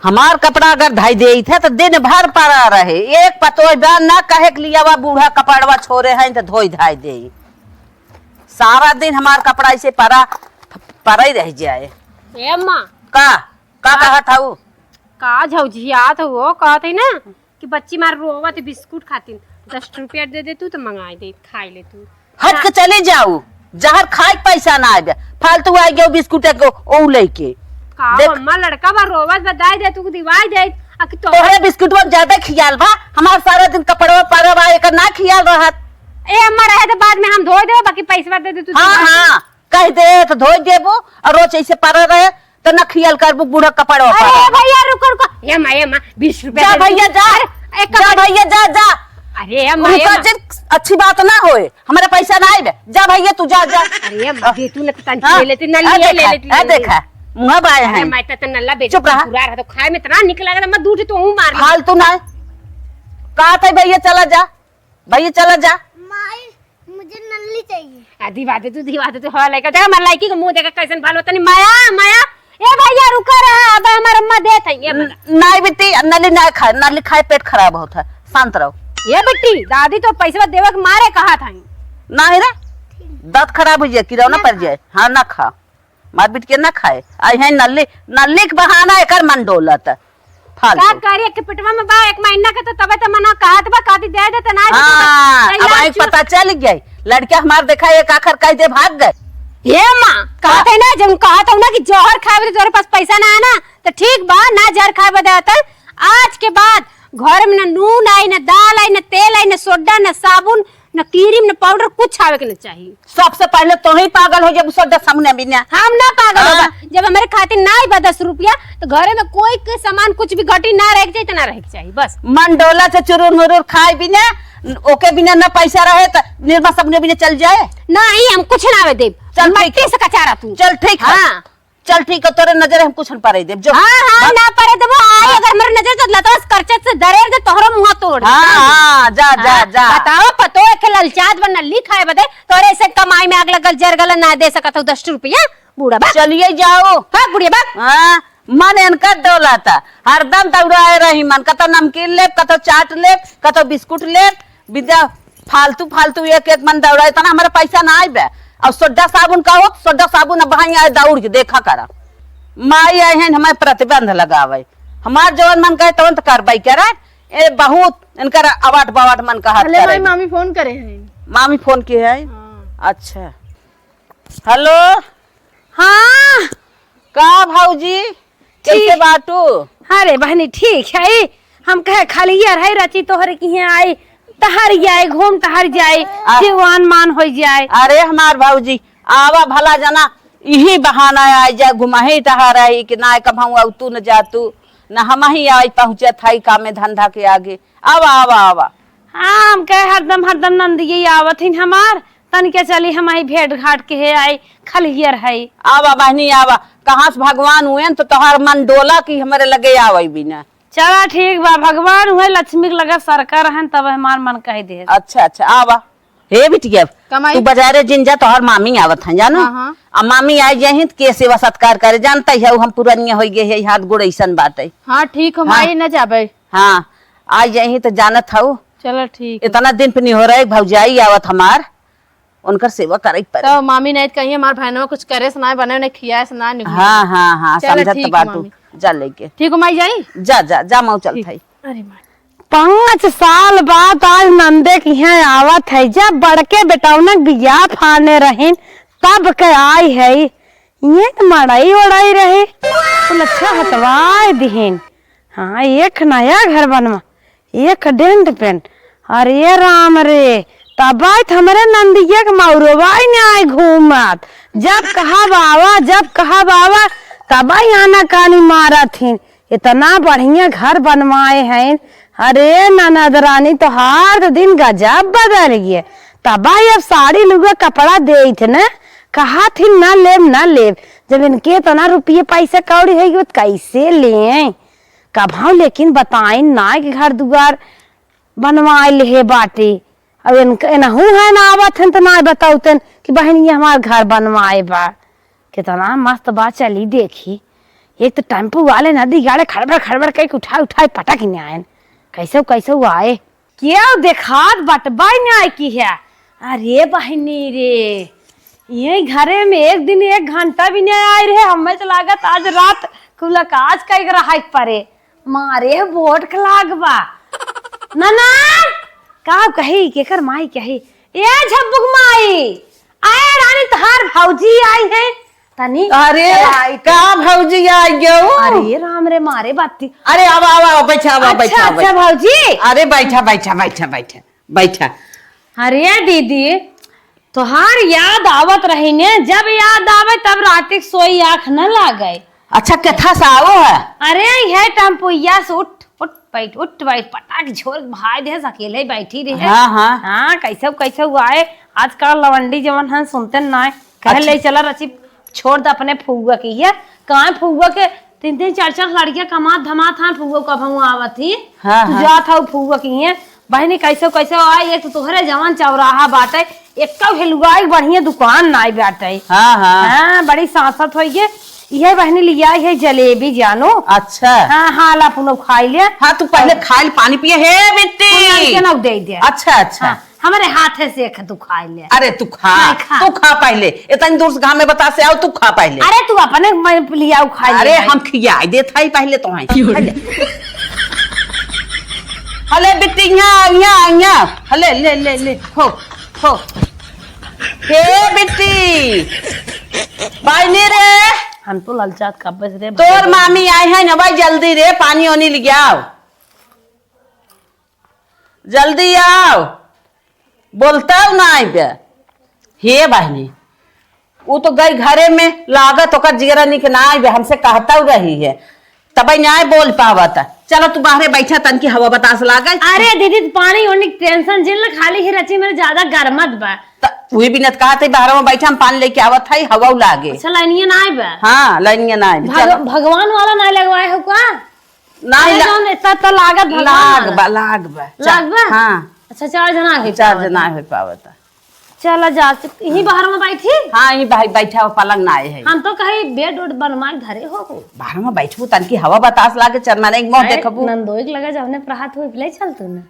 हमार कपड़ा अगर धाई दे थे तो दिन भर पड़ा रहे। एक पतो ना कहे के लिया बूढ़ा कपड़वा छोड़े हैं तो धोई धाई दे। सारा दिन हमार कपड़ा ऐसे पड़ा ही रह जाए। ए अम्मा का कहा था वो का झौझियात हो कहत है ना कि बच्ची मार रोवत बिस्कुट खातिन 10 रुपया दे दे तू तो मंगा दे खाई ले तू। हट के चले जाऊ जहर खाए पैसा ना आए फालतू आ गयो बिस्कुट को ओ लेके का अम्मा लड़का बा रोवत बदाई दे तू दिवाई दे आ कि तोहरे बिस्कुट में ज्यादा खियाल बा। हमार सारा दिन कपड़वा पर बा एकर ना खियाल रहत। ए अम्मा रहे तो बाद में हम धो देबो बाकी पैसा दे दे तू। हां कह दे तो धो देबो और रोज ऐसे पर रहे तो ना खियाल करबो बूढ़ा कपड़वा पर। अरे भैया रुको रुको ये मां 20 रुपया जा भैया जा जा भैया जा जा। अरे अम्मा अच्छी बात ना होए हमारे पैसा ना आए जा भैया तू जा जा। अरे अम्मा दे तू ना तन ले लेती ना ले लेती ए देखा मुंह बाय है मैं तो नल्ला बेच चुप रहा पूरा रहा तो खाए में इतना निकल लगा मैं दूध तो हूं मार फालतू ना कहा था भैया चला जा भैया चला जा। माई मुझे नल्ली चाहिए। आधी बात है तू दी बात है तू हवा लेकर जा मार लाइकी को मुंह देखा कैसन भालो तनी माया माया ए भैया रुका रहा अब हमार अम्मा देत है ये नहीं बेटी नली ना खाए नली खाए पेट खराब होता है शांत रहो। ये बेटी दादी तो पैसा देवे के मारे कहा था नहीं रे दांत खराब हो जाए किरौना पड़ जाए। हाँ ना खा मार बिट के ना खाए आई है नली नली के बहाना एकर मन डोलत फालतू का करे के पेटवा में बा 1 महीना के तो तबे तो मना कहत बा काटी दे दे त ना। हां अब आई पता चल गई लड़का हमार देखा एक आखर कह दे भाग गए। ये मां कहते ना जब कहत हूं ना कि जहर खाए तो तोरे पास पैसा ना है ना तो ठीक बा ना जहर खाए बदाता आज के बाद घर में ना नून आई ना दाल आई ना तेल आई ना सोडा ना साबुन ना क्रीम ना पाउडर कुछ आवे के ना चाहिए। सबसे पहले तो ही पागल हो जब सोडा सामने भी ना हम ना पागल होगा जब हमारे खातिर ना आई 10 रुपया तो घरे में कोई के सामान कुछ भी घटी ना रह चाहिए तो ना रह चाहिए बस मन डोला से चुरुर मुरुर खाए बिना ओके बिना ना पैसा रहे तो निर्मा सबने बिना चल जाए नहीं हम कुछ ना आवे देब चल मट्टी से कचारा तू चल ठीक है। हाँ चल ठीक है तोरे नजर हम कुछ पारे देब जो हां ना पारे देबो आई अगर मेरे नजर तो लतोस करचत से दरेर दे तोहरो मुंह तोड़। हां जा जा जा बताओ पतो है के ललचात बन नली खाए बदे तोरे से कमाई में आग लगल जरगल ना दे सकत हो 10 रुपया बूढ़ा बा चलिए जाओ। हां बुढ़िया बा हां मन इनका डोलाता हरदम दौड़ाए रही मन कतो नमकीन ले कतो चाट ले कतो बिस्कुट ले विद्या फालतू फालतू एक एक मन दौड़ाए तना हमारा पैसा ना आए और सोडा साबुन का हो सोडा साबुन भाई आए दौड़ के देखा करा माई आए हैं हमें प्रतिबंध लगावे हमार जवान मन कहे तुरंत कार्रवाई करा ए बहुत इनकर अवाट बवाट मन का हाथ करे। मामी फोन करे हैं मामी फोन की है। अच्छा हेलो हां का भाऊजी कैसे बाटू। अरे बहनी ठीक है हम कहे खाली यार है रची तोहरे की यहाँ आई तहर जाए घूम तहर जाए जीवन मान हो जाए। अरे हमार भाऊजी आवा भला जना यही बहाना आ जाए घुमा ही टहर आई कि ना कभाऊ तू न जा तू न हम ही आई पहुंचे थाई काम में धंधा के आगे आवा आवा आवा। हाँ हम कहे हरदम नंदी आवत ही हमार तन के चली हमारी भेंट घाट के है आई खलियर है आवा बहनी आवा कहाँ से भगवान हुए तो तोहार मन डोला की हमारे लगे आवे बिना। चला ठीक बा भगवान हुए लक्ष्मी के लगा सरकार है तब हमार मन कह दे। अच्छा अच्छा आवा हे बिटिया तू बाजारे जिन जा तोहर मामी आवत है जानो अब मामी आई जाही तो के सेवा सत्कार करे जानता है हम पुरानिया हो गए है हाथ गोड़ ऐसन बात है। हाँ ठीक हम आई न जाबे। हाँ आई जाही तो जानत हूँ चलो ठीक इतना दिन पे नहीं हो रहा है भौजाई आवत हमार उनकर सेवा करे पर तो मामी नहीं कहीं हमार बहनों कुछ करे से ना बने ने खिया से ना निकले। हाँ हाँ हाँ समझत बाटू जा लेके ठीक हो माई जाई जा जा जा मऊ चल थाई। अरे माई 5 साल बाद आज नंदे की यहाँ आवत है जब बड़के बेटाउना बिया फाने रहीन तब के आई है ये तो मड़ाई उड़ाई रहे तो अच्छा हटवाए दिहीन। हाँ एक नया घर बनवा एक डेंट पेंट अरे राम रे तब हमारे नंदिया के मौरवाई ने आए घूमत जब कहा बाबा तब आना कानी मारा थी इतना बढ़िया घर बनवाए हैं। अरे ननद रानी तो हर दिन गजब बदल गए तब अब साड़ी लुगा कपड़ा दे थे न कहा थी न लेब जब इनके इतना रुपये पैसे कौड़ी है तो कैसे ले कभाऊ लेकिन बताई ना कि घर दुआर बनवाए ले बाटे अब इनहू है ना आवत है तो ना बताऊतन कि बहन ये हमार घर बनवाए बा कितना मस्त बात चली देखी एक तो टेम्पू वाले नदी गाड़े खड़बड़ खड़बड़ कई उठाए उठाए पटक नहीं आए, कैसे कैसे आए क्या देखात बटबा नहीं आए की है। अरे बहनी रे, ये घरे में एक दिन 1 घंटा भी नहीं आए रहे, हमें तो लागत आज रात कुलक आज कई रहा परे मारे वोट खलाग बा ना का कही केकर माई कही ए झब्बुक माई आए रानी तहार भौजी आई है तनी। अरे का भौजी आई गयो। अरे राम रे मारे बाती। अरे आओ बैठा अच्छा भौजी। अरे बैठा। अरे दीदी तोहार याद आवत रही ने, जब याद आवे तब रात सोई आँख न लागे। अच्छा कथा सा आओ है। अरे है टम्पुया से उठ बैठ पटाक झोर भाई दे अकेले बैठी रही है। हाँ कैसे आए आजकल लवंडी जवन हम सुनते ना कह ले चला रची छोड़ दे अपने फुआ की है कहाँ फुआ के 3 4 लड़कियां कमात धमात था फुआ का भऊ आवत थी। तू जा था फुआ की है बहनी कैसे आई। एक तो तोहरे जवान चौराहा बाटे एक हेलुआई बढ़िया दुकान नाई बाटे। हाँ बड़ी सांसत हो गए ये बहनी लिया है जलेबी जानो। अच्छा हाँ ला पुनो खाई ले। हाँ तू पहले खाई पानी पिए है बेटी दे दे। अच्छा हमारे हाथ से तू खा ले। अरे तू खा पहले इतनी दूर से में बता से आओ तू खा पहले। अरे तू अपने लिया खा ले। अरे हम खिया देता ही पहले तो हले बेटी यहाँ हले ले हो हे बेटी बाइनी रे हम तो ललचात कब रे तोर मामी आई है ना भाई जल्दी रे पानी ओनी ले आओ जल्दी आओ बोलता ना आई बे हे बहनी वो तो गई घरे में लागत होकर जिगरा निकना आई बे हमसे कहता रही है तब न्याय बोल पावत। चलो तू बाहर बैठा तन की हवा बतास लागे। अरे दीदी पानी ओनी टेंशन जिन खाली ही रची मेरे ज्यादा गर्मत बा वही बिनत कहा थे बाहर में बैठा हम पानी लेके आवत है हवा लागे। अच्छा लाइनिया ना आए बा। हाँ लाइनिया ना आए भगवान वाला ना लगवाए हो का ना तो लागत लाग बा। हाँ अच्छा 4 जना 4 जना हो पावत। चला जा यही बाहर में बैठी। हाँ यही भाई बैठा हो पलंग ना आए है। हम तो कहीं बेड उड बनवा धरे हो बाहर में बैठू तन की हवा बतास लागे चरना एक मोह देखबू नंदोई लगा जाने प्रहात हुई ले चलतू ना।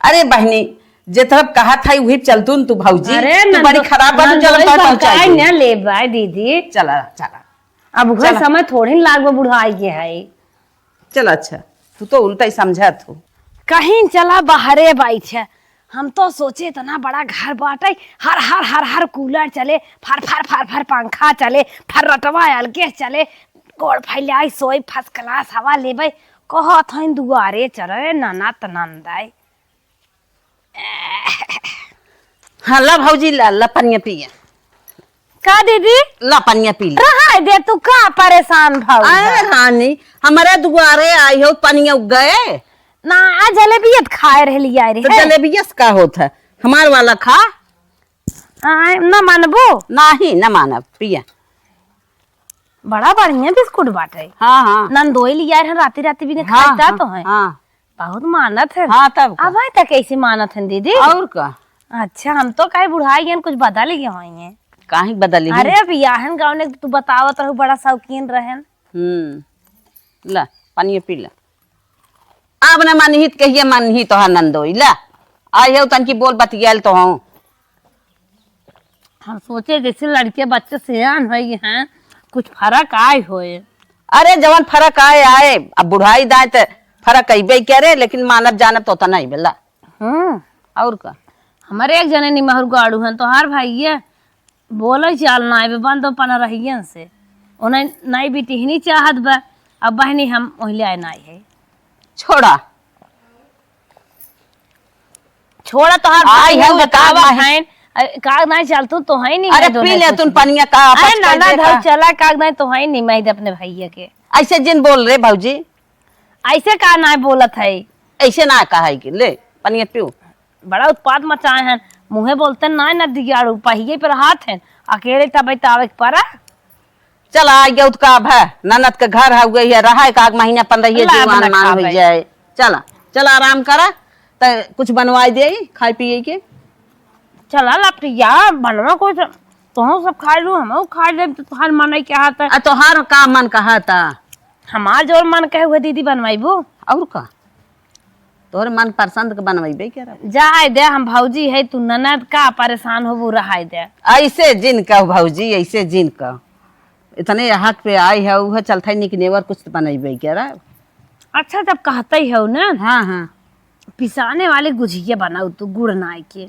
अरे बहनी जे तरफ कहा था वही चलतू न तू भौजी तू बड़ी खराब बात चल पहुंचाई ना ले भाई दीदी। चला अब घर समय थोड़ी लागो बुढ़ाई के है। चल अच्छा तू तो उल्टा ही समझा तू कहीं चला बाहरे बैठे हम तो सोचे इतना बड़ा घर बाटे हर कूलर चले फर पंखा चले फर रटवा अलगे चले गोड़ फैलाई सोई फर्स्ट क्लास हवा लेबे कहत हन दुआरे चरे ननद नंदाई। हाँ ला भौजी ला पनिया पिया का दीदी ला पनिया पी रहा दे तू का परेशान भाव। अरे रानी हमारे दुआरे आई हो पनिया उग गए ना जलेबियत खाए रह लिया रे। तो जलेबियस का होता है हमार वाला खा न मानबो नहीं न मानब पिया बड़ा बढ़िया बिस्कुट बाटे। हाँ नंदोई लिया है राती भी खाता तो है। बहुत मानत है। हाँ तब अब है तक कैसे मानत है दीदी और का। अच्छा हम तो कहीं बुढ़ाई हैं कुछ बदल गए हैं कहीं बदल। अरे अब याहन गाँव ने तू बतावत रहू बड़ा शौकीन रहन। ला पानी पी ला अब न मनहित कहिए मनही तो नंदोई ला आई हो तन की बोल बतियाल तो हूँ। हम सोचे जैसे लड़के बच्चे सियान हुई हैं कुछ फर्क आए होए। अरे जवन फर्क आए अब बुढ़ाई दाए तो फर्क अबे करे लेकिन मानव जानब तो नहीं बेला। और का हमारे एक जने निमहर गाड़ू हैं तो हर भाई है बोले चाल ना बंद पन रही से उन्हें नई बेटी नहीं चाहत बा अब बहनी हम ओहिले आए नाई है छोड़ा तो हर भाई है बतावा है काग नहीं चलतू तो है नहीं। अरे पी ले तुम पनिया का अरे नाना धर चला काग नहीं तो है नहीं मैं अपने भैया के ऐसे जिन बोल रहे भौजी ऐसे का ना बोलत है ऐसे ना कहा है कि ले पनिया पियो बड़ा उत्पाद मचाए हैं मुँहे बोलते ना न दिगाड़ू पहिए पर हाथ है अकेले तब तावे पड़ा। चला आ गया उसका अब है ननद के घर है गई है रहा है काग महीना 15 जीवन मान हो जाए। चला आराम करा तो कुछ बनवा दे खाए पिए के। चला लपटिया बनवा कुछ तो हम सब खा लू हम खा ले तो तुम्हार मन क्या आता तोहार का मन कहा था हमार जो मन कहे हुए दीदी बनवाइबू। और का तोहरे मन पसंद के बनवेबे करा। जाए दे, हम भौजी है तू ननद का परेशान होबू रहाय दे। ऐसे जिन का भौजी ऐसे जिन का इतने हक पे आई है वह चलता निकनेवर कुछ बनवेबे करा। अच्छा जब कहते ही हो ना, हाँ हाँ पिसाने वाले गुझिया बनाऊ तू गुड़ नाई के।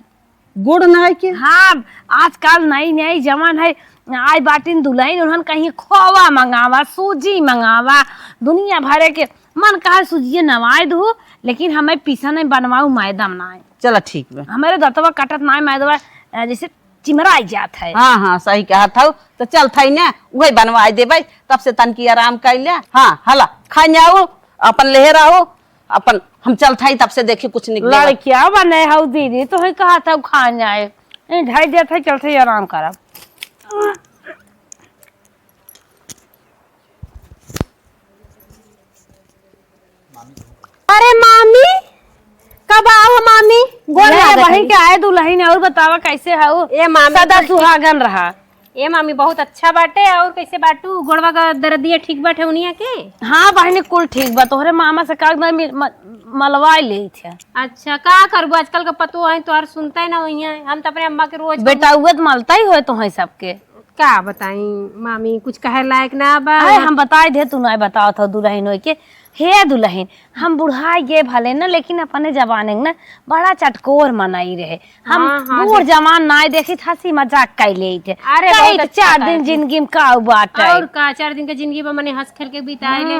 गुड़ नाई के? हाँ आजकल नई नई जमान है, आई बाटिन दुल्हन उन्हन कहीं खोवा मंगावा, सूजी मंगावा, दुनिया भरे के मन कहा सूजिए नवाए दू, लेकिन हमें पीसा नहीं बनवाऊ मैदम नाई। चलो ठीक बा। हमारे दतवा कटत नाई मैदवा जैसे चिमराई जात है। हाँ हाँ सही कहा था। तो चल था ना वही बनवा देबे, तब से तन की आराम कर लिया। हाँ हला खा जाओ अपन ले रहो अपन, हम चल था तब से देखे कुछ निकले। लड़किया बने हो दीदी तो ही कहा था खा जाए, ढाई दिया था चलते आराम करब। अरे मामी कब आओ मामी? वही के आए दुल्हन और बतावा कैसे हो? ए मामी सदा सुहागन रहा। ए मामी बहुत अच्छा बाटे। और कैसे बाटू? गोड़वा का दर्दिया ठीक बाटे उनिया के? हाँ बहनी कुल ठीक बा। तोहरे मामा से कागज मलवाई ले थे। अच्छा का करबो, आजकल का पतो है तो सुनता है ना वही। हम तो अपने अम्मा के रोज बेटा उगत मलता ही हो तो है सबके। का बताई मामी, कुछ कहे लायक ना बा। अरे हम बताए दे, तू नहीं बताओ था दुल्हन हो के। हे दुल्हन हम बुढ़ा ये भले ना, लेकिन अपने जमाने ना बड़ा चटकोर मनाई रहे। हम हाँ, बूढ़ जमान नाई देखी हंसी मजाक कर ले थे। अरे कहीं बहुत तो अच्छा 4 दिन जिंदगी में का बात है। और का 4 दिन का जिंदगी में मने हंस खेल के बिताए ले।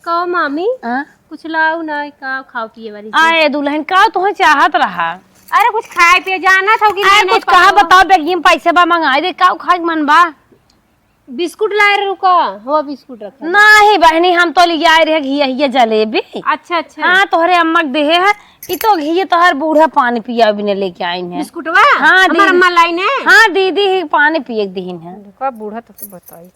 कहो मामी कुछ लाओ ना, का खाओ पिए वाली चीज। आए दुल्हन का तो चाहत रहा। अरे कुछ खाए पिए जाना था कि अरे कुछ कहा बताओ, बेगी में पैसे बा मंगाए दे, का खाए मन बा। बिस्कुट लाए रुका हो, बिस्कुट रखा। नहीं बहनी हम तो ले आए रहे घी जलेबी। अच्छा अच्छा हाँ तोहरे अम्मा के देहे है ई तो घी तोहर बूढ़ा पानी पिया भी ने लेके आई है। बिस्कुटवा? हाँ हमार अम्मा लाई ने। हाँ दीदी ही पानी पिए के दीन है। का बूढ़ा तो बताई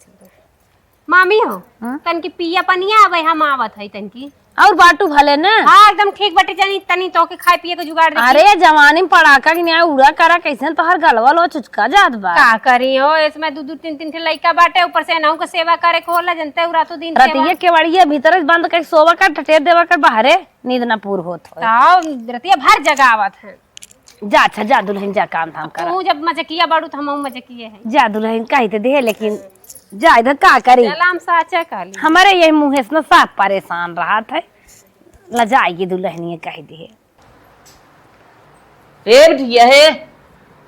मामी हो तन की पिया पनिया आवे, हम आवत है तन की। और बाटू भले ना। हाँ एकदम ठीक बटे जानी तनी तो के खाए पिए के जुगाड़ दे। अरे जवानी में पड़ाका की न्याय उड़ा करा कैसे तोहर गलवा लो चुचका जात बा। का करी हो, इसमें 2-2 3-3 ठे लइका बाटे, ऊपर से एनहु के सेवा करे को होला, जनते रातों दिन सेवा। रतिया केवड़िया भीतर बंद कर सोवा कर टटेर देवा कर बाहरे नींद ना पूर होत हो। ताओ रतिया भर जगह आवत है। जा अच्छा जा दुल्हन जा काम धाम कर। तू जब मजकिया बाड़ू तो हम मजकिए है। जा दुल्हन कही ते दे, लेकिन जा इधर का करी। सलाम साचा काली। हमारे यही मुँह से साफ परेशान रहा था, लजाएगी दुल्हन ये कह दी। ए बिटिया हे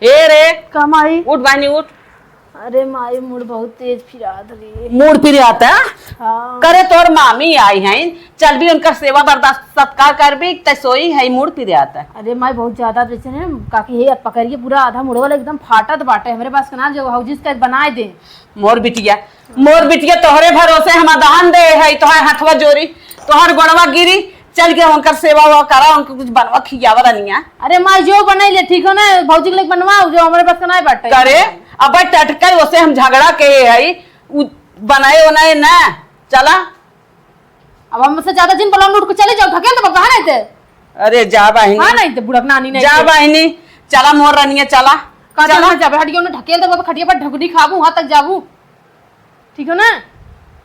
ए रे कमाई उठ बानी उठ। अरे माई मूड बहुत तेज फिरात रे। मूड फिर आता हाँ। करे तोर मामी आई हैं, चल भी उनका सेवा बर्दाश्त सत्कार कर भी तसोई है मूड फिर आता। अरे माई बहुत ज्यादा जैसे है काकी हे पकड़िए पूरा आधा मुड़वा एकदम फाटत बाटे। हमारे पास कना जो हौजिस का बनाए दे। मोर बिटिया तोहरे भरोसे हम दान दे है, तोहर हथवा जोरी तोहर गोड़वा गिरी, चल के उनकर सेवा हुआ करा, उनको कुछ बनवा खियावा रनिया। अरे माई जो बनाई ले ठीक हो ना, भौजी के लिए बनवाओ जो हमारे पास कना बाटे। करे अब टटकर उसे हम झगड़ा के है बनाए उनाए ना चला। अब हमसे ज्यादा जिन पलंग उठ के चले जाओ, ढकेल दे कहां नहीं थे। अरे जा बहिनी। हां नहीं थे बुढ़क नानी नहीं जा बहिनी चला मोर रनिया चला। का चला जा हटियो ना, ढकेल दे खटिया पर ढकुनी खाबू वहां तक जाबू, ठीक हो ना।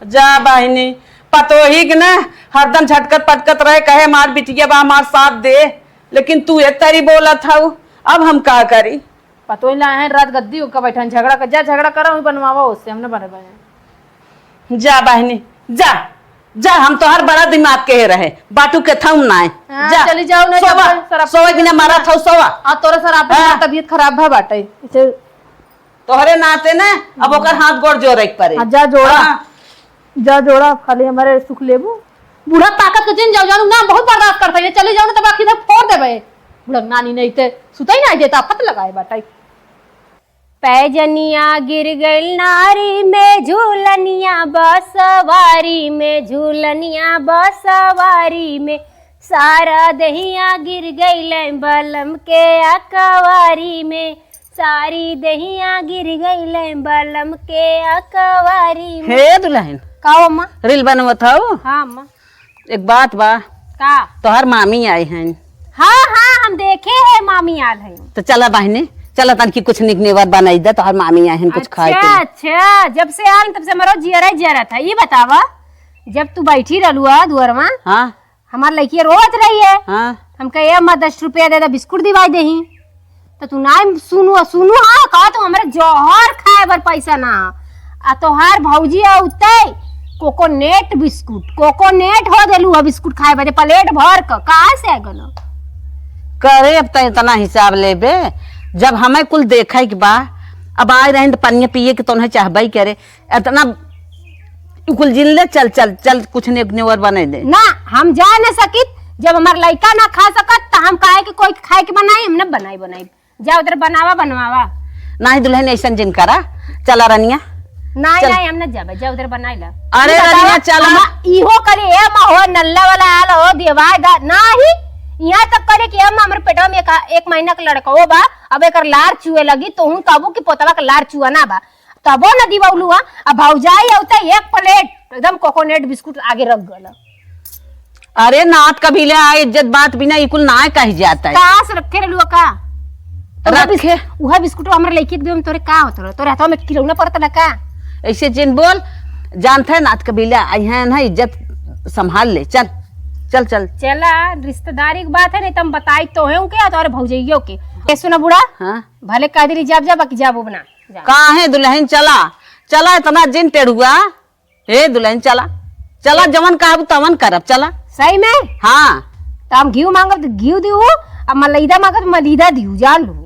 जा बहिनी पतोही के ना हरदम झटकत पटकत रहे, कहे मार बिटिया बा हमार साथ दे, लेकिन तू एक तारी बोला था, अब हम का करी। पतो लाए हैं रात गद्दी का बैठा झगड़ा कर, जा झगड़ा करा वही बनवावा उससे, हमने बने बने। जा बहिनी जा जा, हम तो हर बड़ा दिमाग के रहे बाटू के थम ना हाँ, जा चली जाओ ना। सोवा बिना मारा था सोवा। हाँ तोरा सर आप तबीयत खराब भा बाटे तोहरे नाते ना अब ओकर हाथ गोड़ जोड़े के पड़े। जा जोड़ा। हाँ। जा जोड़ा खाली हमारे सुख लेबू। बूढ़ा ताकत के जिन जाओ जानू ना बहुत बर्दाश्त करता है, चले जाओ ना तब आखिर फोड़ देबे। बूढ़ा नानी नहीं थे सुतई ना देता पत लगाए बाटाई। पैजनिया गिर गई नारी में झूलनिया बसवारी में, झूलनिया बसवारी में, सारा दहिया गिर गई बलम के अकवारी में, सारी दहिया गिर गई बलम के अकवारी में। हे दुल्हन का अम्मा? रील बनवत हो? हाँ अम्मा। एक बात बा, का? तोहर मामी आई हैं। हाँ हाँ हम देखे है मामी आल है। तो चला बहनी चला तन की कुछ निकनेवर बनाई दे, तोहर मामी आई हैं कुछ खाए अच्छा अच्छा, जब से आल तब से मरो जियरा जियरा था। ये बतावा जब तू बैठी रहलुआ दुअरवा हाँ हमार लड़की रोत रही है, हाँ हम कहे अम्मा 10 रुपया दे दे बिस्कुट दिवाई देही, तो तू ना सुनू हाँ कहा तो हमारे जौहर खाए बर पैसा ना आ तोहार भौजी औते कोकोनेट बिस्कुट कोकोनेट हो देलू है बिस्कुट खाए बदे प्लेट भर के कहाँ से आ गलो। करे अब तो इतना हिसाब लेबे जब हमें कुल देखे के बा अब आए रहे पानी पिए के तो उन्हें चाहबे करे इतना कुल जिन ले चल चल चल कुछ ने और बने दे ना हम जा न सकित जब हमार लड़का ना खा सकत तो हम काहे के कोई खाए के बनाई हम न बनाई जा उधर बनवावा ना ही दुल्हन ऐसा जिन करा चला रनिया नहीं हम न जाबे जा उधर बनाई ला। अरे रनिया चला इहो करे ए मा हो नल्ला वाला आल हो देवाय दा नाही यहाँ तक करे कि हम हमर पेटवा में एक महीना का लड़का हो बा अब एकर लार चुए लगी तो हूं काबू की पोतवा का लार चुआ ना बा तबो न दिवाउलू अब भौजाई औता एक प्लेट एकदम कोकोनेट बिस्कुट आगे रख गल। अरे नाथ कभी ले आए इज्जत बात बिना इकुल ना कही जाता है कास रखे रहलुआ का रखे उहा बिस्कुट हमर लइके के देम तोरे का होत तोरे हाथवा में खिलौना पड़त ना का ऐसे जिन बोल जानते है नाथ कभी ले आई है ना इज्जत संभाल ले चल चल चल चला रिश्तेदारी की बात है नहीं तुम बताई तो है के और भौजइयो के ए सुना बुढ़ा हाँ भले कादरी जाब जा बाकी जाबो बना कहाँ है दुल्हन चला चला इतना जिन टेढ़ुआ हे दुल्हन चला चला जवन कहब तवन करब चला सही में हाँ तो हम घी मांगब तो घी दियो अब मलईदा मांगब तो मलीदा दियो जान लो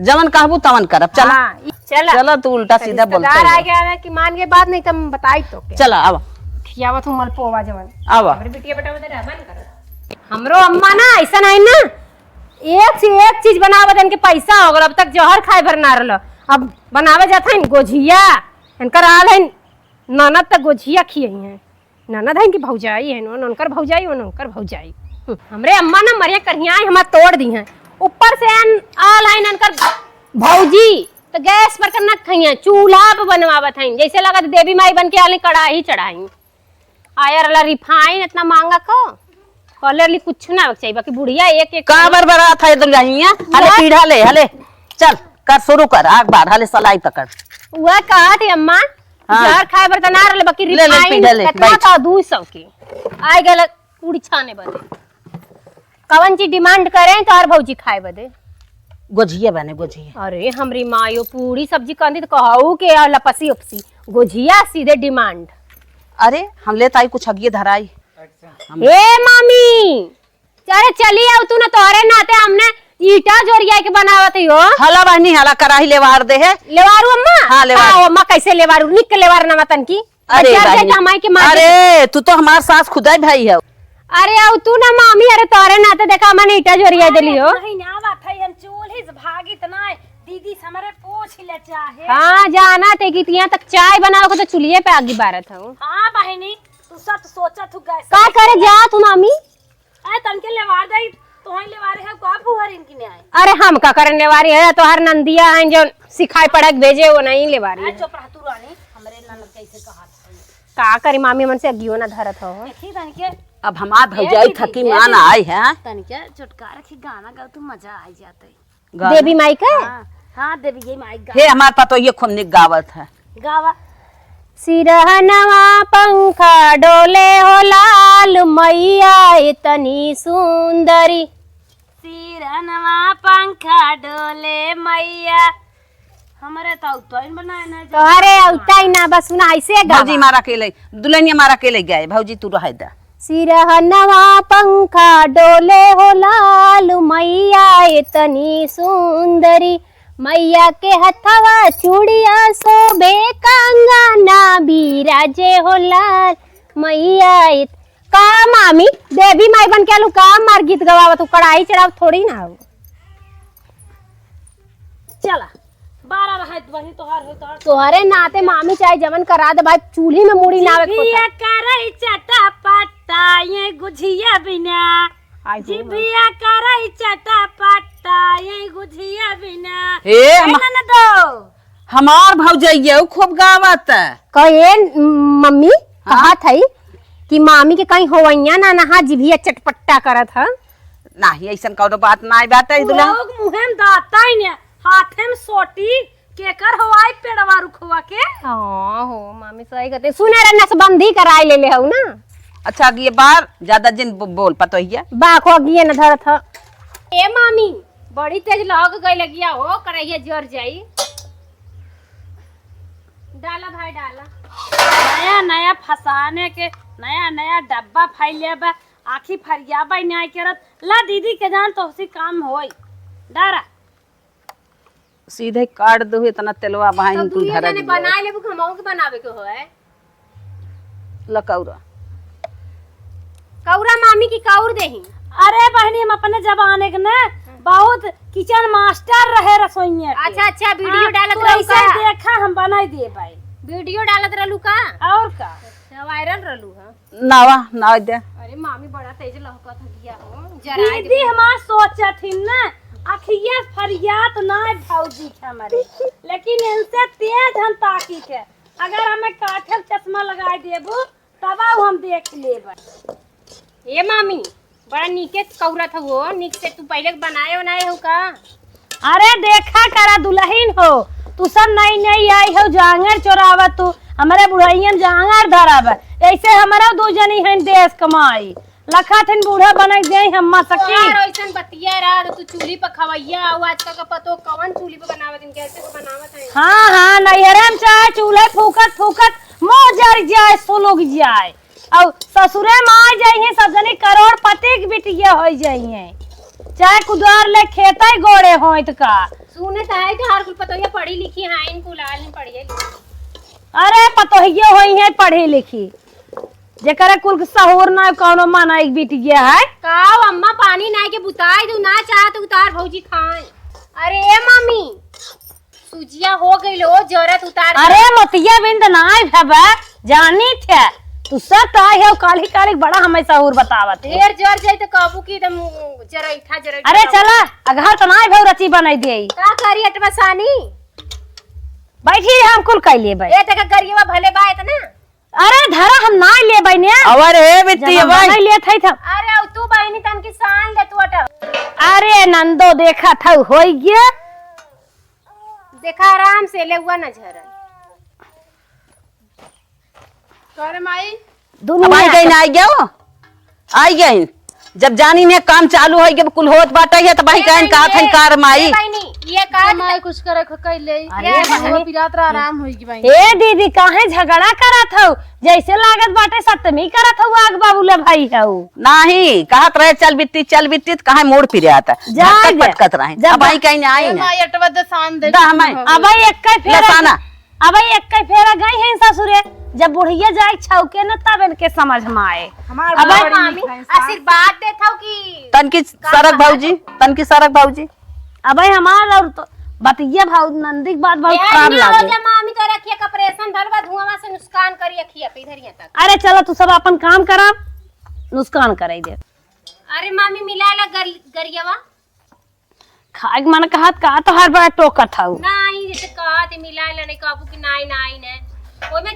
जवन कहबू तवन करब चला हाँ, चला चला तू उल्टा सीधा बोलते रिश्तेदार आ गया है कि मान के बात नहीं तुम बताई तो के चला अब खियावत हूं मलपोवा जवन अब हमरे बिटिया बेटा उधर रहबन कर हमरो अम्मा ना ऐसा नहीं ना एक से एक चीज बनावत इनके पैसा हो गल अब तक जहर खाए भर ना रहल अब बनावे जाता है गोझिया इनकर आल है ननद तक गोझिया खियई है ननद है इनकी भौजाई है उनकर भौजाई उनकर भौजाई हमरे अम्मा ना मरिया करिया हमार तोड़ दी हैं ऊपर से आल है इनकर भौजी तो गैस पर करना खइया चूल्हा पे बनवावत है जैसे लगा देवी माई बन के आली कढ़ाई चढ़ाई आया रला रिफाइन इतना महंगा को कलर कुछ ना चाहिए बाकी बुढ़िया एक एक का बरबरा था दुल्हनिया हले पीढ़ा ले हले चल कर शुरू कर आग बार हले सलाई पकड़ वह कहा थी अम्मा जहर खाए बर तना रले बाकी रिफाइन कितना था 200 की आए गल पूरी छाने बदे कवन चीज डिमांड करें तो हर भौजी खाए बदे गोझिया बने गोझिया अरे हमरी मायो पूरी सब्जी कहती तो कहू के लपसी उपसी गोझिया सीधे डिमांड। अरे हम ले ताई कुछ अगिए धराई ए मामी चारे चली आओ तू ना तोहरे नाते हमने ईटा जोरिया के बनावत हो हला बहनी हला कराही लेवार दे है लेवारू अम्मा हाँ लेवार अम्मा कैसे लेवारू निक लेवार ना मतन की अरे अरे तू तो हमार सास खुदा भाई है अरे आओ तू ना मामी अरे तोहरे नाते देखा मैंने ईटा जोरिया देली हो दीदी हमारे पोछ ले चाहे हाँ जाना ते कि तिया तक चाय बनाओ को तो चुलिए पे आगी बारत हूँ। हाँ बहनी तू सब सोचा तू गैस का करे जा तू मामी आए तनके लेवार दई तोहई लेवारे है का फुहर इनकी ने आए अरे हम का करने वाली है तो हर नंदिया है जो सिखाई पड़क भेजे वो नहीं लेवारी है। चुप रह तू रानी हमरे ननद कैसे कहा का करी मामी मन से अगियो ना धरत हो देखी तनके अब हमार भौजाई थकी मान आई है तनके चुटका रखी गाना गाओ तू मजा आ जाते देवी माई का हाँ देवी ये माई हे हमार पतो ये खूब निक गावत है गावा सिरहनवा पंखा डोले हो लाल मैया इतनी सुंदरी सिरहनवा पंखा डोले मैया हमारे तो तोइन बनाए ना तोहरे औताई ना बस सुना ऐसे गा भौजी मारा के ले दुल्हनिया मारा के ले गए भौजी तू रह दे सिरहनवा पंखा डोले हो लाल मैया इतनी सुंदरी मैया के हथवा चूड़िया शोभे कंगना बिराजे हो लाल मैया का मामी देवी माई बन के आलू का मार गीत गवावत तू कढ़ाई चढ़ाव थोड़ी ना हो चला 12 रहे वही तोहार हो तोहरे नाते मामी चाहे जवन करा दे भाई चूल्ही में मुड़ी ना जिभिया करई चटा पट्टा ये गुझिया बिना जिभिया करई चटा पट्टा ये गुझिया बिना हे न दो हमार भौजाई खूब गावत कहे मम्मी कहा थई कि मामी के कहीं होवैया ना नहा जिभिया चटपट्टा करत ह नाही ऐसन कौनो बात ना बात है दुल्हन लोग मुहेम दाता ही ने हाथे में सोटी केकर हो आई पेड़वा रुखवा के हाँ हो मामी सही कहते सुने रे नसबंदी कराई ले हूँ ना। अच्छा ये बार ज्यादा जिन बोल पतो ही बाखो गिए न धरत ह। ए मामी बड़ी तेज लग गई लगिया हो करैया जर जाई। डाला भाई डाला। नया नया फसाने के नया नया डब्बा फैले बा आखी फरियाबा नहीं करत ला दीदी के जान तो उसी काम होई डारा सीधे काट दो इतना तेलवा बहाई तो तू दुनिया धरा जाने बनाए लेबू हमहू के बनावे के होए। लकौरा कौरा मामी की कौर देही। अरे बहनी हम अपने जमाने के ना बहुत किचन मास्टर रहे रसोइया के। अच्छा अच्छा वीडियो डालत तो रहू ऐसे का? देखा हम बनाई दे भाई वीडियो डालत रहलू का? और का वायरल रहलू हां। नावा नाव दे अरे मामी बड़ा तेज लहकत गया हो जरा दीदी हमार सोचत थी ना अखिया फरियात ना भौजी के हमारे लेकिन इनसे तेज हम ताकी के अगर हमें काठल चश्मा लगा देबू तब हम देख लेब। ए मामी बड़ा नीके कौरा था वो नीक से तू पहले बनाए बनाए हो का? अरे देखा करा दुल्हन हो तू सब नई नई आई हो जांगर चोरावा तू हमारे बुढ़ाइयन जांगर धराब ऐसे हमारा दो जनी है देश कमाई लखा थिन बूढ़ा बनाई दे हम सकी यार ऐसन बतिया रहा तू चूल्ही पर खवैया और आजकल का पतो कौन चूल्ही पर बनावत दिन कैसे को बनावत है। हाँ हाँ नैहरे में चाहे चूल्हे फूकत फूकत मोह जर जाए सुलग जाए और ससुरे में आ जाइए सब जनी करोड़पति की बिटिया हो जाइए चाहे कुदार ले खेता गोड़े हो का सुने तो है कि हर कुल पतो ये पढ़ी लिखी है इनको लाल नहीं पढ़ी है। अरे पतोहिए होई है पढ़ी लिखी जेकरा कुल सहूर ना कोनो माना एक बिटिया है काओ अम्मा पानी ना के बुताई दू ना चाह तो उतार भौजी खाए। अरे ए मामी सुजिया हो गई लो जरत उतार। अरे मोतिया बिंद ना भबा जानी थे तू सब आई है काली काली बड़ा हमें सहूर बतावत है। ढेर जर जाई तो काबू की एकदम जरैठा जरैठा। अरे चला अघर तो ना भौ रची बनाई दे का करी अटवा सानी बैठी हम कुल कैले भाई ए तक गरियवा भले बा इतना। अरे धरा हम ना ले बने अवर हे बिट्टी भाई ले थे था अरे अब तू बहनी तन की शान ले तू अटवा। अरे नंदो देखा था हो गया देखा आराम से ले हुआ न झरन। करे माई अब आई दुनिया गई ना आई गया आई गई जब जानी ने काम चालू हो गया कुल होत बाटा है तो भाई कहन का थन कार माई बहनी ये का माई कुछ करे कर ले अरे वो पिरात रहा आराम होगी भाई। ए दीदी काहे झगड़ा करत हो जैसे लागत बाटे सतमी करत हो आग बाबूला भाई हो नहीं कहत रहे चल बिट्टी तो कहा मोड़ फिर आता जाए दे। पटकत रहे जब अब आई कहीं आई ना माई अटवा दे शान दे दा हमाई अब एक फेरा लसाना अब एक फेरा गई है ससुरे जब बुढ़िया जाए छौके न तब इनके समझ में आए अब मामी आशीर्वाद देता हूं कि तन की सरक भौजी अब हमार और तो बतिया भाव नंदी बात बहुत खराब लागे मामी तो रखिए कपरेशन धलवा धुआं से नुकसान करी रखिए इधर यहाँ तक। अरे चलो तू सब अपन काम करा नुकसान करे दे अरे मामी मिला ला गरियवा खाए मन कहत का तो हर बड़ा टोकत हूँ नहीं जैसे कहा थे मिला ला नहीं काबू की नाई नाई ने ओमे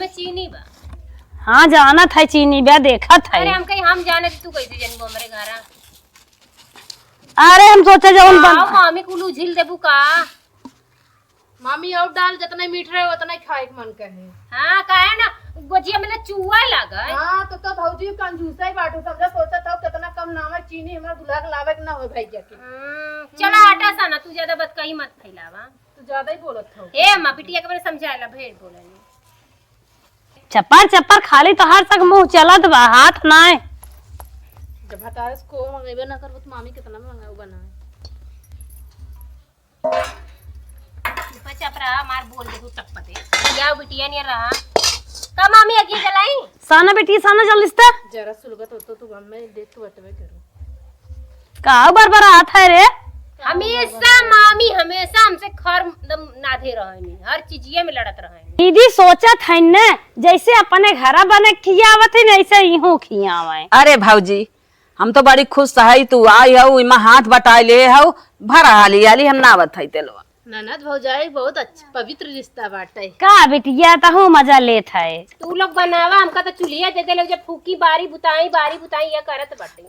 चीनी बा हाँ जाना था चीनी बे देखा था अरे हम कहीं हम जाने तू कैसे जनबो हमरे घर अरे हम सोचे जो उन आओ मामी कुलू झिल देबू का। मामी और डाल जितना मीठ रहे उतना ही खाए के मन करे। हाँ काहे ना गोजिया में चूहा लगा हाँ तो भौजी कंजूसा ही बाटू समझा सोचा था कितना कम नमक चीनी हमारे दूल्हा के लावे के ना हो भाई जाके। चला आटा सा ना तू ज्यादा बात कहीं मत फैलावा तू ज्यादा ही बोलत था। ए अम्मा बिटिया के मैंने समझाया भेड़ बोलनी चप्पर चप्पर खाली तो हर तक मुंह चलत बा हाथ नाय जब हतारस को मंगेबे ना करबो तो मामी कितना में मंगाऊ बनाए। चपरा मार बोल दे तू टपते या बिटिया नहीं रहा का मामी अगी जलाई साना बेटी साना जल्दी से जरा सुलगत होतो तू हम में देख के बटवे करो का बार हाथ है रे हमेशा मामी हमेशा हमसे खर नाधे रहनी हर चीजिए में लड़त रहनी। दीदी सोचत है न जैसे अपने घरा बने खियावत है ऐसे यूं खियावे। अरे भौजी हम तो बड़ी खुश है तू आई हो इमा हाथ बटाई ले हो भरा हाली आली हम नावत है तेलवा ननद भौजाई बहुत अच्छा पवित्र रिश्ता बाटे। का बिटिया तो मजा लेत है तू लोग बनावा हमका तो चुलिया दे दे लोग जब फूकी बारी बुताई ये करत बाटे।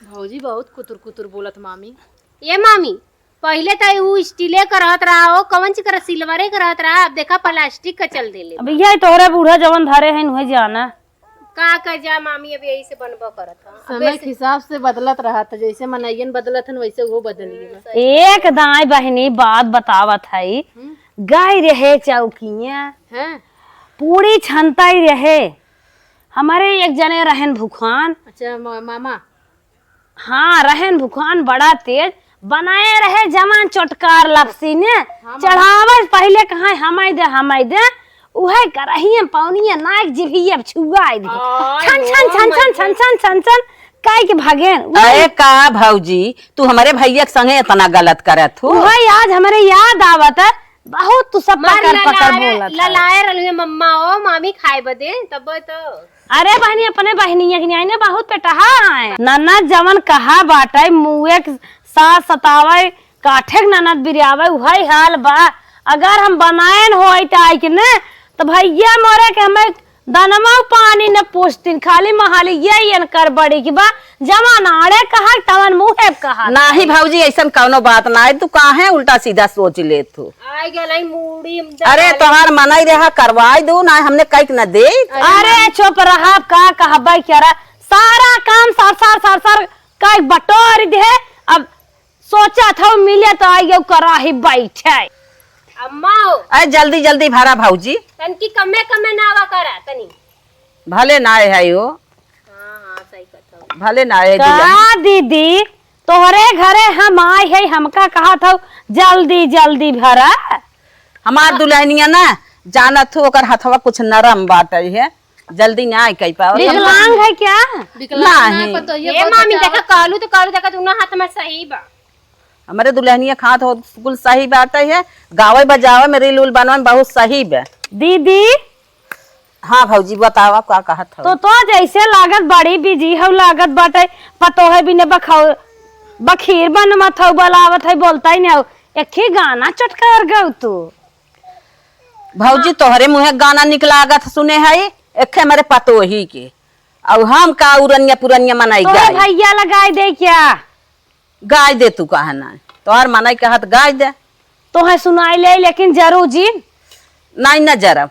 भौजी बहुत कुतुर कुतुर बोलत मामी। ये मामी पहले तो ऊ स्टीले का रहत रहा हो, कवन ची कर सिल्वरे का रहत रहा, अब देखा प्लास्टिक का चल देले। अब ये तोहरे बूढ़ा जवन धरे हैं वही जाना का कर जा मामी, अब यही से बनबो करत ह। समय के हिसाब से बदलत रहा था, जैसे मनैयन बदलत हन वैसे वो बदलिए। एक दाई बहनी बात बतावत है, गाय रहे चौकिया हैं? पूरी क्षमता ही रहे। हमारे एक जने रहन भूखान, अच्छा मामा हाँ रहन भूखान बड़ा तेज बनाए रहे, जवान चोटकार लपसी ने चढ़ावे पहले कहा हमाई दे उहे करहिए पौनिए नाक जिभिए छुआई दे छन छन छन छन छन छन छन छन काई के भागेन। अरे का भौजी तू हमारे भैया के संगे इतना गलत करत हो। उहे आज हमारे याद आवत है, बहुत तू सब पकड़ पकड़ बोलत है। ललाए रहलुए मम्मा ओ मामी खाए बदे तब तो। अरे बहनी अपने बहनिया के ने बहुत पेटहा है। ननद जवन कहा बाटे मुए सास सतावे काठे ननद बिरियावे उही हाल बा। अगर हम बनाएन होई त आई के ने तो भैया मोरे के हमें दनमा पानी न पूछतीन, खाली महाली ये कर बड़ी की बा जमाना अरे कहा तवन मुहे कहा नाही भौजी ऐसन कौनो बात ना है, तू काहे उल्टा सीधा सोच ले तू। आई गलाई मूड़ी अरे तोहार मनाई रहा करवाई दू ना, हमने कईक न दे। अरे चुप रहा का कहबा क्या सारा काम सर कई बटोर दे। अब सोचा था मिले तो आई कराही बैठे। अम्मा अरे जल्दी जल्दी भरा भौजी, तनकी कमे कमे नावा करा तनी। भले ना है यो, हां सही कहत हो। भले ना है का दीदी तोहरे घरे हम आए है, हमका कहा था जल्दी जल्दी भरा। हमार दुल्हनिया ना जानत हो ओकर हथवा कुछ नरम बाटे है, जल्दी ना आई कई पाओ। विकलांग है क्या? नहीं ये मामी देखा कालू तो कालू देखा दोनों हाथ में सही बा। हमारे दुल्हनिया खात हो कुल सही बात है, गावे बजावे में रील उल बनवा में बहुत सही बा। दीदी हाँ भौजी बतावा का कहत हो। तो जैसे लागत बड़ी बिजी हो लागत बाटे पतो है बिने बखीर बनमत हो बलावत है बोलता ही नहीं हो। एक ही गाना चटकार गौ तू भौजी तोहरे मुहे गाना निकलागत सुने है एक हमारे पतो ही के, और हम का उरनिया पुरनिया मनाई तो गाय भैया लगाई दे क्या? गाय दे तू कहा ना तोहर मनाई कहत गाय दे तो है सुनाई ले लेकिन जरूर जी नहीं न जरब।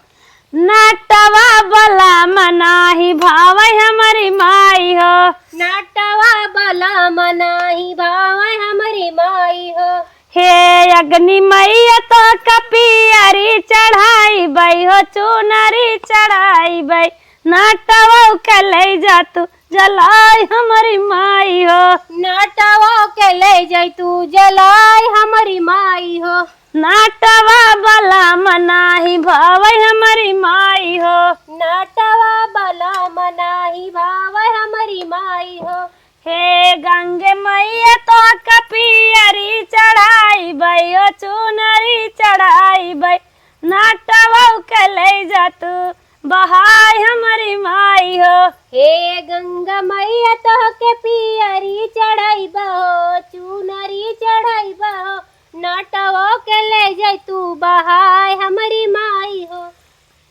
नटवा बला मनाही भाव हमारी माई हो, नाटवा बला मनाही भावे हमारी माई हो। हे अग्नि मैया तो कपियरी चढ़ाई बई हो चुनरी चढ़ाई बई नाटवा के ले जा तू जलाई हमारी माई हो। नाटवा के ले जाई तू जलाई हमारी माई हो। नाटवा बला मनाही भावै हमारी माई हो। नाटवा बला मनाही भावे हमारी माई हो। हे गंगे मैया तो कपियरी चढ़ाई बई हो चुनरी चढ़ाई बई नाटवा के ले जा तू बहाई हमारी माई हो। हे गंगा मैया तो के पियरी चढ़ाई बहो चुनरी चढ़ाई बहो नाटवा के ले जाई तू बहाई हमारी माई हो।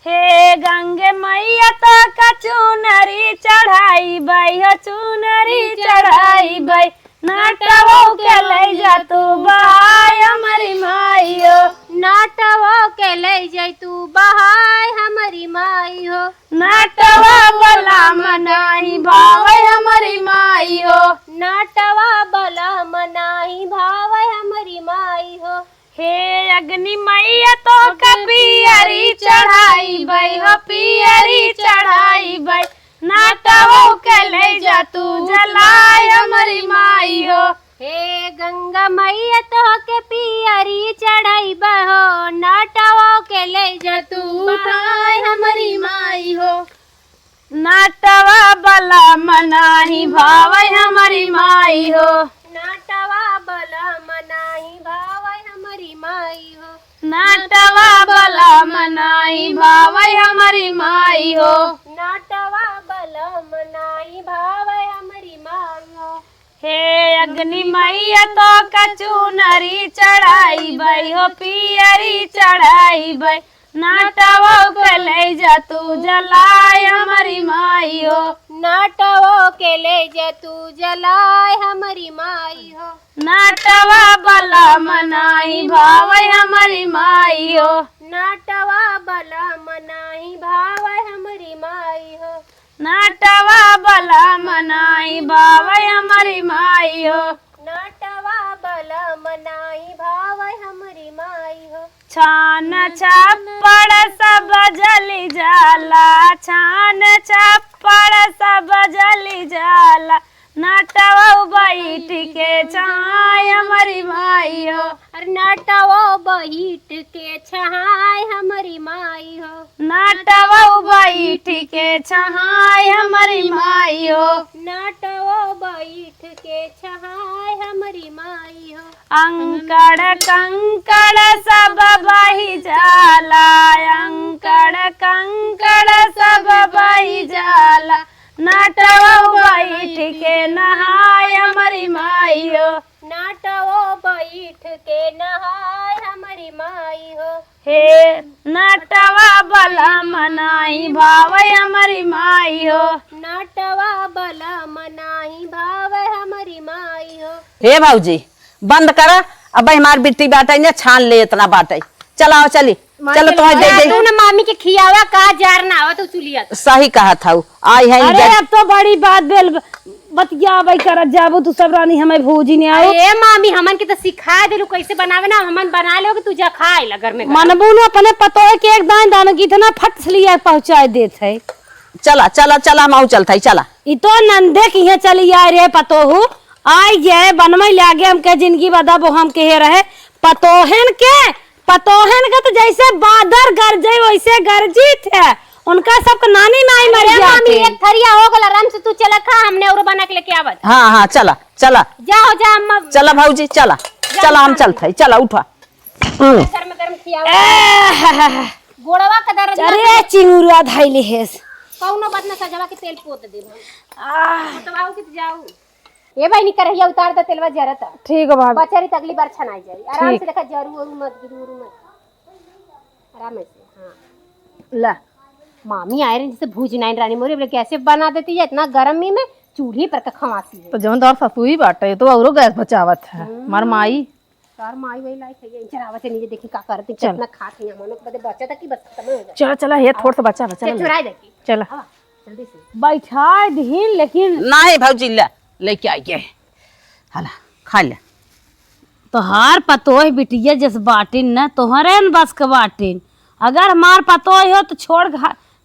हे गंगे मैया तो कचुनरी चढ़ाई बई हो चुनरी चढ़ाई बई नाटवा के ले जा तू बहाई हमारी माई हो। नाटवा के ले जाई तू बहाई हमारी माई हो। नाटवा बला मनाही भावै हमारी माई हो। नाटवा बला मनाही भावे हमारी माई हो। हे अग्नि मैया तो कपियरी चढ़ाई बई हो पियरी चढ़ाई बई नाटवा के ले जा तू जलाई हमारी माई हो। हे गंगा मैया तो के पियरी चढ़ाई बहो नाटवा के ले जा तू बहाई हमारी माई हो। नाटवा बला मनाही भावै हमारी माई हो। नाटवा बला मनाही भावे हमारी माई हो। नाटवा बला मनाही भावै हमारी माई हो। नाटवा बला मनाही भावे हमारी माई हो। हे अग्नि मैया तो कचुनरी चढ़ाई बई हो पियरी चढ़ाई बई नाटवा के ले जा तू जलाई हमारी माई हो। नाटवो के ले जा तू जलाए हमारी माई हो। नाटवा बला मनाई भावे हमारी माई हो। नाटवा बला मनाई भावे हमारी माई हो। नाटवा बला मनाई भावे हमारी माई हो। नाटवा बला मनाई भावे हमारी माई हो। छान छप्पड़ सब जली जाला, छान छप्पड़ सब जली जाला, नाटवा बैठ के छाय हमारी माई हो। अरे नाटवो बैठ के छहाय हमारी माई हो। नाटवा बैठ के छहाय हमारी माई हो। नाटवो बैठ के छहाय हमारी माई हो। अंकड़ कंकड़ सब बही जाला, अंकड़ कंकड़ सब बही जाला, नाटवा बैठ के नहाय हमारी माई हो। नाटवो बैठ के नहाय हमारी माई हो। हे नाटवा बला मनाई भावे हमारी माई हो। नाटवा बला मनाई भावे हमारी माई हो। हे भाऊजी बंद करा, अब हमार बिट्टी बाटे ने छान ले इतना बाटे। चलाओ चली चलो तुम्हें दे दे। तू ना मामी के खियावा का जार ना आवा तो चुलिया सही कहा था आई है। अरे अब तो बड़ी बात बेल बतिया भाई कर जाबो तू सब रानी हमें भूजी ने आओ। ए मामी हमन के तो सिखा देलू कैसे बनावे ना, हमन बना लोगे तू जा खाए लगर में। मनबू ने अपने पतो है कि एक दान दान की इतना फट लिया पहुंचाए देत है। चला चला चला माऊ चलता है चला। ई तो नंदे की है चली आए रे पतो हूँ आई जे बनमई लागे हमके जिंदगी बदाबो हम के रहे पतोहन के तो जैसे बादर गरजे वैसे गरजित है उनका सबका नानी माई मर गया। मामी एक थरिया हो गल आराम से तू चला खा, हमने और बना के लेके आवत। हाँ हाँ चला चला जाओ जा अम्मा चला भाऊजी चला चला हम चलते है चला उठा। गरम गरम खियावा गोड़वा का दर्द अरे चिंगुरुआ धाइले हेस कौनो बात ना सजवा के तेल पोत दे तो आओ कि जाओ। ए भाई निकर रहिया उतार दे तेलवा जरत। ठीक है भाभी बचारी अगली बार छनाई जाए आराम से। देखा जरू और मत गिरू मत आराम से। हां ला मामी आए रहे जैसे भूज नाइन रानी मोरी बोले कैसे बना देती है इतना गर्मी में चूल्हे पर का खवासी है। तो जौन दौर ससुई बाटे तो औरो गैस बचावत है मार माई तार माई वही लाई है चरावत है नीचे देखी का करते कितना खात है हमन बदे बच्चा तक की बस खत्म हो जाए। चला चला ये थोड़ा सा बचा बचा चुराई देखी चला जल्दी से बैठा दीन लेकिन नहीं भाऊजी लेके आइए हला खा ले। तोहार पतोह बिटिया जस बाटिन न तोहरे न बस के बाटिन। अगर हमार पतोह हो तो छोड़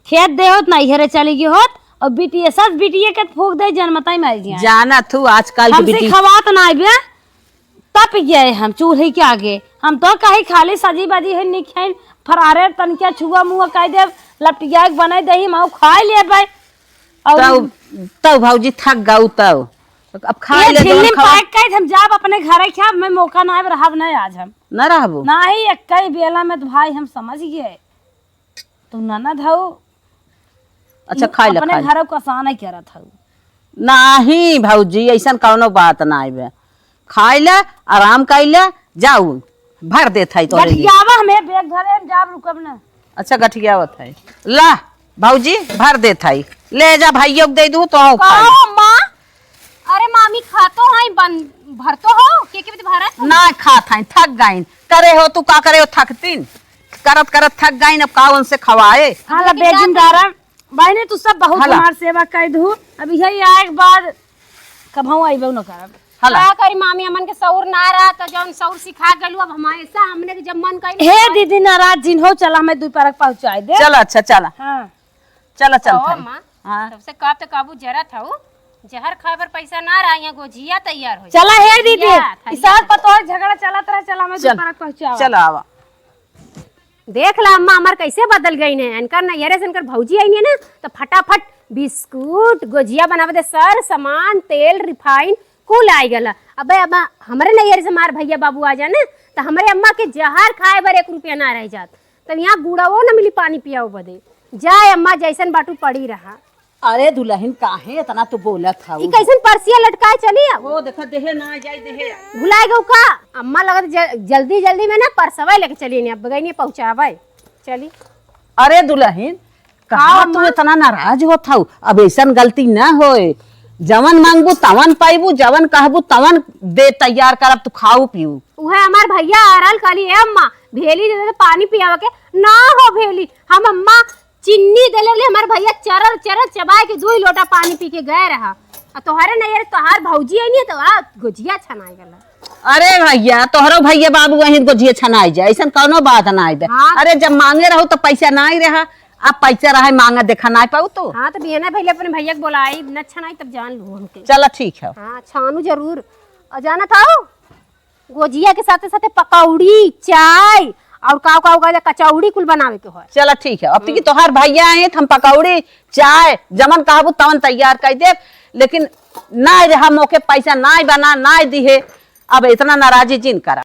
खेत दे होत नहीं हेरे चली गई होत और बिटिया सच बिटिया के फूक दे जनमताई मार गया जाना तू आजकल की हमसे बिटी खवात ना बे तप गए हम चूल्हे के आगे। हम तो कहीं खाली सजी बाजी है नहीं खाई फरारे तनकिया छुआ मुआ कह दे लपटिया के बनाई दही माऊ खा ले भाई। और तब भाऊजी थक गाऊ तब अब खा ये ले झिल्ली पैक कर हम जाब अपने घर के मैं मौका ना रहब नहीं आज हम न रहबो नहीं कई बेला में तो भाई हम समझ गए तू ननद हो। अच्छा खा ले अपने घर को आसान ही करत हो। नहीं भाऊजी ऐसा कौनो बात ना आइबे खाई ले आराम कर ले जाऊ भर देत है तोरे लिए। गठियावा हमें बैग धरे हम जाब रुकब ना। अच्छा गठियावत है ला भाऊजी भर देत है ले जा भाइयों को दे दू तो हम खाई। मां अरे मामी खातो है बन भरतो हो के भारत ना खात है थक गईन करे हो तू का करे हो थकतीन करत करत थक गईन अब का उनसे खवाए। हाला बेजिंदारा भाई ने तू सब बहुत हमार सेवा कर दू। अब यही आए के बाद कभऊ आइबो न करब हला का करी मामी हमन के सौर ना रहा तो जौन सौर सिखा गलू अब हमेशा हमने के जब मन कइल हे दीदी नाराज जिन हो चला मैं 2 परक पहुंचाए दे। चल अच्छा चला हां चला ओ चलते मां हाँ सबसे कब तक काबू जरा था जहर खाए पर पैसा ना रहा यहाँ गोजिया तैयार हो चला हे दीदी थैया, इसाल पतो है झगड़ा चलत रहा चला मैं 2 चल। परक पहुंचावा। चला आवा देख ला अम्मा हमार कैसे बदल गई ने इनकर ना यरे इनकर भौजी आई ना तो फटाफट बिस्कुट गोजिया बनावे दे सर सामान तेल रिफाइन कुल आई गला। अबे अम्मा हमरे नैयर से मार भैया बाबू आ जाने तो हमरे अम्मा के जहर खाए बर 1 रुपया ना रह जात तब यहाँ गुड़ावो न मिली पानी पियाओ बदे जाए अम्मा जैसन बाटू पड़ी रहा। अरे दुल्हन काहे इतना तो बोलत था ई कैसन परसिया लटकाए चली अब वो देखा देहे ना जाई देहे भुलाए गो का अम्मा लगत जल्दी जल्दी में ना परसवा लेके चली ने अब गई ने पहुंचावे चली। अरे दुल्हन कहा तू इतना नाराज होत हऊ? अब ऐसन गलती ना होए। जवन मांगबू तवन पाइबू, जवन कहबू तवन दे तैयार करब, तू खाऊ पीऊ। उहे हमार भैया आरल कली है अम्मा भेली दे दे पानी पियावे के ना हो भेली हम अम्मा चिन्नी देले ले हमार भैया चरर चरर चबाए के 2 लोटा पानी पी के गए रहा। आ तोहरे नहीं यार तोहार भौजी आई नहीं तो आ गुजिया छनाई गला। अरे भैया तोहरो भैया बाबू वहीं गोजिए छनाई जाए, ऐसा कौनो बात ना आए। हाँ। अरे जब मांगे रहो तो पैसा ना ही रहा, अब पैसा रहा मांगा देखा ना पाऊ तो। हाँ तो बिहना भैया अपने भैया को बोलाई न छनाई तब जान लू हमके। चला ठीक है। हाँ छानू जरूर। और जाना था गोजिया के साथे साथे पकौड़ी चाय और का कचौड़ी कुल बनावे के हो। चला ठीक है। अब की तोहार भैया आए हम पकौड़ी चाय जमन कहबू तवन तैयार कर दे, लेकिन ना रहा मौके पैसा ना बना ना दिहे। अब इतना नाराजी जिन करा।